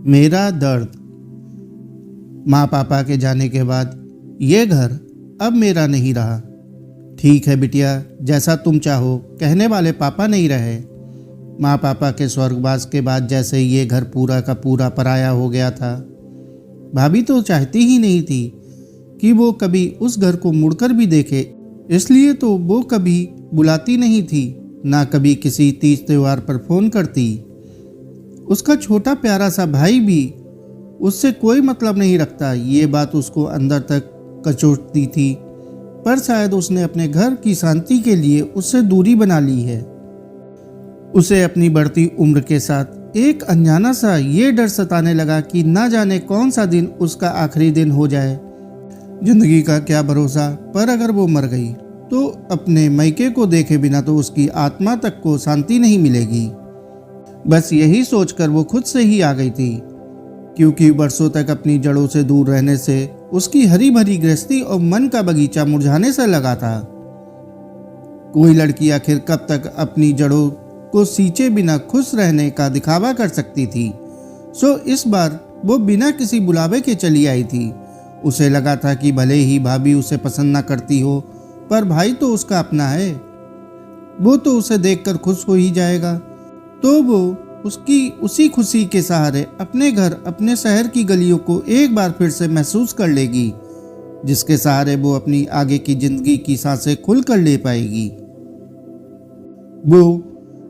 मेरा दर्द। माँ पापा के जाने के बाद ये घर अब मेरा नहीं रहा। ठीक है बिटिया, जैसा तुम चाहो, कहने वाले पापा नहीं रहे। माँ पापा के स्वर्गवास के बाद जैसे ये घर पूरा का पूरा पराया हो गया था। भाभी तो चाहती ही नहीं थी कि वो कभी उस घर को मुड़कर भी देखे, इसलिए तो वो कभी बुलाती नहीं थी, ना कभी किसी तीज त्योहार पर फ़ोन करती। उसका छोटा प्यारा सा भाई भी उससे कोई मतलब नहीं रखता, ये बात उसको अंदर तक कचोटती थी। पर शायद उसने अपने घर की शांति के लिए उससे दूरी बना ली है। उसे अपनी बढ़ती उम्र के साथ एक अनजाना सा ये डर सताने लगा कि ना जाने कौन सा दिन उसका आखिरी दिन हो जाए। जिंदगी का क्या भरोसा, पर अगर वो मर गई तो अपने मैके को देखे बिना तो उसकी आत्मा तक को शांति नहीं मिलेगी। बस यही सोचकर वो खुद से ही आ गई थी, क्योंकि वर्षों तक अपनी जड़ों से दूर रहने से उसकी हरी भरी गृहस्थी और मन का बगीचा मुरझाने से लगा था। कोई लड़की आखिर कब तक अपनी जड़ों को सींचे बिना खुश रहने का दिखावा कर सकती थी। सो इस बार वो बिना किसी बुलावे के चली आई थी। उसे लगा था कि भले ही भाभी उसे पसंद ना करती हो, पर भाई तो उसका अपना है, वो तो उसे देखकर खुश हो ही जाएगा। तो वो उसकी उसी खुशी के सहारे अपने घर, अपने शहर की गलियों को एक बार फिर से महसूस कर लेगी, जिसके सहारे वो अपनी आगे की जिंदगी की सांसें खुल कर ले पाएगी। वो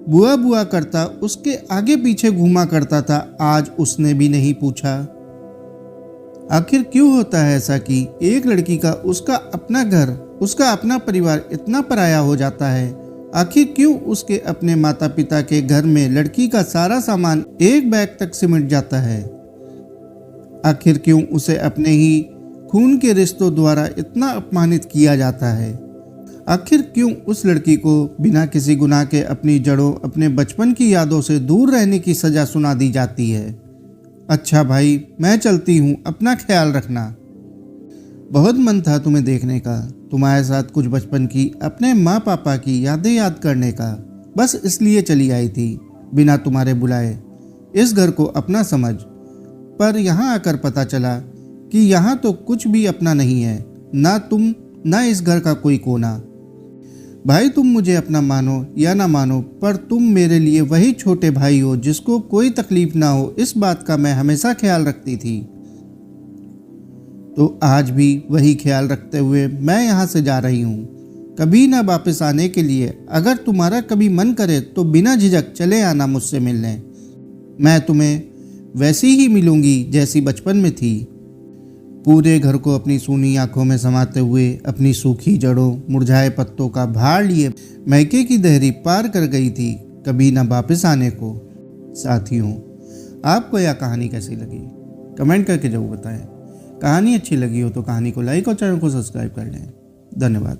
बुआ बुआ करता उसके आगे पीछे घूमा करता था। आज उसने भी नहीं पूछा। आखिर क्यों होता है ऐसा कि एक लड़की का उसका अपना घर, उसका अपना परिवार इतना पराया हो जाता है? आखिर क्यों उसके अपने माता पिता के घर में लड़की का सारा सामान एक बैग तक सिमट जाता है? आखिर क्यों उसे अपने ही खून के रिश्तों द्वारा इतना अपमानित किया जाता है? आखिर क्यों उस लड़की को बिना किसी गुनाह के अपनी जड़ों, अपने बचपन की यादों से दूर रहने की सजा सुना दी जाती है? अच्छा भाई, मैं चलती हूँ, अपना ख्याल रखना। बहुत मन था तुम्हें देखने का, तुम्हारे साथ कुछ बचपन की, अपने माँ पापा की यादें याद करने का। बस इसलिए चली आई थी, बिना तुम्हारे बुलाए, इस घर को अपना समझ। पर यहाँ आकर पता चला कि यहाँ तो कुछ भी अपना नहीं है, ना तुम, ना इस घर का कोई कोना। भाई, तुम मुझे अपना मानो या ना मानो, पर तुम मेरे लिए वही छोटे भाई हो जिसको कोई तकलीफ ना हो, इस बात का मैं हमेशा ख्याल रखती थी। तो आज भी वही ख्याल रखते हुए मैं यहाँ से जा रही हूँ, कभी ना वापस आने के लिए। अगर तुम्हारा कभी मन करे तो बिना झिझक चले आना मुझसे मिलने। मैं तुम्हें वैसी ही मिलूंगी जैसी बचपन में थी। पूरे घर को अपनी सूनी आंखों में समाते हुए, अपनी सूखी जड़ों, मुरझाए पत्तों का भार लिए मैके की देहरी पार कर गई थी, कभी ना वापस आने को। साथियों, आपको यह कहानी कैसी लगी कमेंट करके जरूर बताएं। कहानी अच्छी लगी हो तो कहानी को लाइक और चैनल को सब्सक्राइब कर लें। धन्यवाद।